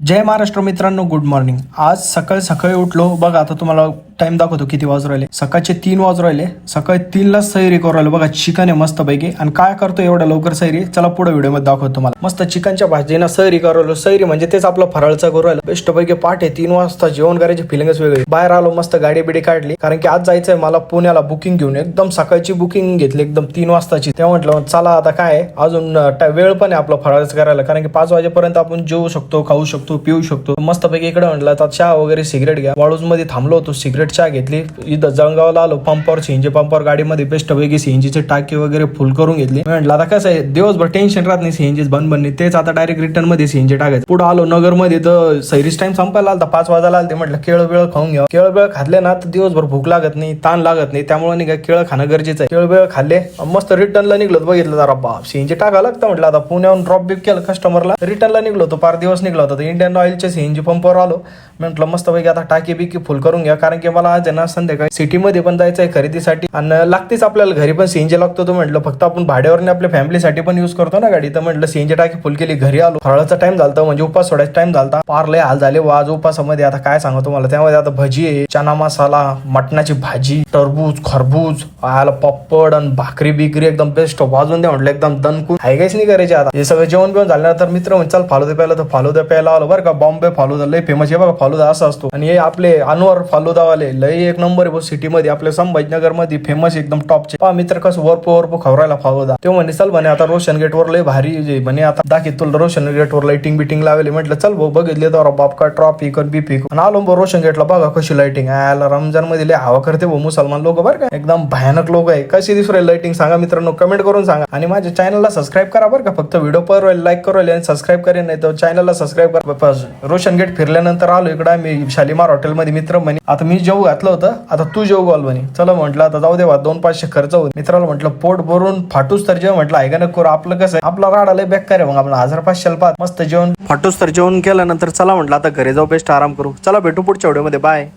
जय महाराष्ट्र मित्रांनो, good morning. आज सकाळी सकाळी उठलो बघा। आता तुम्हाला टाइम दाखवतो किती वाजू राहिले। सकाळचे 3 वाजू राहिले। सकाळी 3ला सैरी करू राहिलो बघा। चिकन आहे मस्त पैकी। आणि काय करतो एवढ्या लवकर सैरी, चला पुढे व्हिडिओ मध्ये दाखवतो तुम्हाला। मस्त चिकनच्या भाजीना सैरी करू राहिलो। सैरी म्हणजे तेच आपलं फराळचं करू राहिलो। बेस्ट पैकी पाठ आहे। 3 वाजता जेवण करायची फिलिंगच वेगळी। बाहेर आलो, मस्त गाडी बिडी काढली, कारण की आज जायचंय मला पुण्याला बुकिंग घेऊन। एकदम सकाळची बुकिंग घेतली, एकदम 3 वाजताची। तेव्हा म्हटलं चला आता काय अजून वेळ पण आहे आपलं फराळचं करायला, कारण की 5 वाजेपर्यंत आपण जेवू शकतो, खाऊ शकतो, पिऊ शकतो। मस्त पैकी इकडे म्हटलं आता चहा वगैरे सिगरेट घ्या। वाळूज मध्ये थांबलो होतो, सिगरेट चहा घेतली। इथं जळगावला आलो, पंपावर सीएनजी पंपावर गाडीमध्ये बेस्ट पैकी सीएनजीचे टाकी वगैरे फुल करून घेतली। म्हटलं आता कसं आहे, दिवसभर टेन्शन राहत नाही, सीएनजी बंद बंद तेच आता डायरेक्ट रिटर्न मध्ये सीएनजी टाकायचं। पुढे आलो नगर मध्ये, तर सैरीच टाइम संपायला आलता, 5 वाजायला आलते। म्हटलं केळ वेळ खाऊन घ्या। केळ वेळ खाल्ले ना तर दिवसभर भूक लागत नाही, ताण लागत नाही, त्यामुळे नाही का केळ खाणं गरजेचं आहे। केळ वेळ खाल्ले, मस्त रिटर्नला निघलो। बघितलं जरा बाप, सीएनजी टाका लागतं। म्हटलं आता पुण्याहून ड्रॉप बिप केलं कस्टमरला, रिटर्नला निघलो होतो। 5 दिवस निघलो होता। इंडियन ऑइलच्या सीएनजी पंपावर आलो। म्हटलं मस्त पैकी आता टाकी बिकी फुल करून घ्या, कारण की मला आज आहे ना संध्याकाळी सिटीमध्ये पण जायचं आहे खरेदीसाठी, आणि लागतेच आपल्याला घरी पण सीएनजी लागतो। तो म्हटलं फक्त आपण भाड्यावर आपल्या फॅमिलीसाठी पण युज करतो ना गाडी, तर म्हटलं सीएनजी टाकी फुल केली। घरी आलो, फराळाचा टाइम झालता, म्हणजे उपास सोडायचा टाइम झालता। पार्ले हाल झाले वाज उपासामध्ये। आता काय सांगतो तुम्हाला, त्यामध्ये आता भजी आहे, चना मसाला, मटणाची भाजी, टरबूज, खरबूज, आला पप्पड आणि भाकरी बिकरी एकदम बेस्ट वाजून द्या म्हटलं, एकदम दणकून हाय काहीच नाही करायचे। आता हे सगळं जेवण बिवून झाल्यानंतर मित्र म्हणजे चल फालुदा प्यायला, तर फालुदा प्यायला आलो बरं का। बॉम्बे फालुदा लय फेमस आहे बघा, फालुदा असा असतो। आणि हे आपले अनवर फालुदावाले लय एक नंबर आहे सिटी मध्ये, आपल्या संभाजीनगर मध्ये फेमस एकदम टॉपचे। पहा मित्र कसं वरपो खवरायला फालुदा। तो म्हणे चल म्हणे आता रोशन गेट वर लय भारी म्हणे, आता दाखवत तुला रोशन गेट वर लाइटिंग बिटिंग लावली। म्हटलं चल भाऊ, बघितले तर बाप का ट्रॉफिक आणि बिफिक। आणि आलो भाऊ रोशन गेटला, बघा कशी लाइटिंग आहे। रमजान मध्ये लय हवा करते भाऊ मुसलमान लोक बरं का, एकदम भयानक लोक आहे। कशी दिसू राहील लाइटिंग सांगा मित्रांनो, कमेंट करून सांगा। आणि माझ्या चॅनलला सबस्क्राईब करा बरं का, फक्त व्हिडिओ पर लाईक करू आणि सबस्क्राईब करेन, नाही तर चॅनलला सबस्क्राईब करा। रोशन गेट फिरल्यानंतर आलो इकडे मी शालीमार हॉटेलमध्ये। मित्र म्हणे आता मी जेवू घातलं होतं, आता तू जेवू घाल म्हणे। चला म्हटलं आता जाऊ दे, 2-500 खर्च होत। मित्राला म्हटलं पोट भरून फाटूस तर जेवण, म्हटलं ऐका नको आपलं कसं आहे, आपला राडा लय बेकार आहे। मग आपण 1000-500 पाहत मस्त जेवण फाटूस तर जेवण केल्यानंतर चला म्हटलं आता घरी जाऊ, बेस्ट आराम करू। चला भेटू पुढच्या व्हिडिओमध्ये, बाय।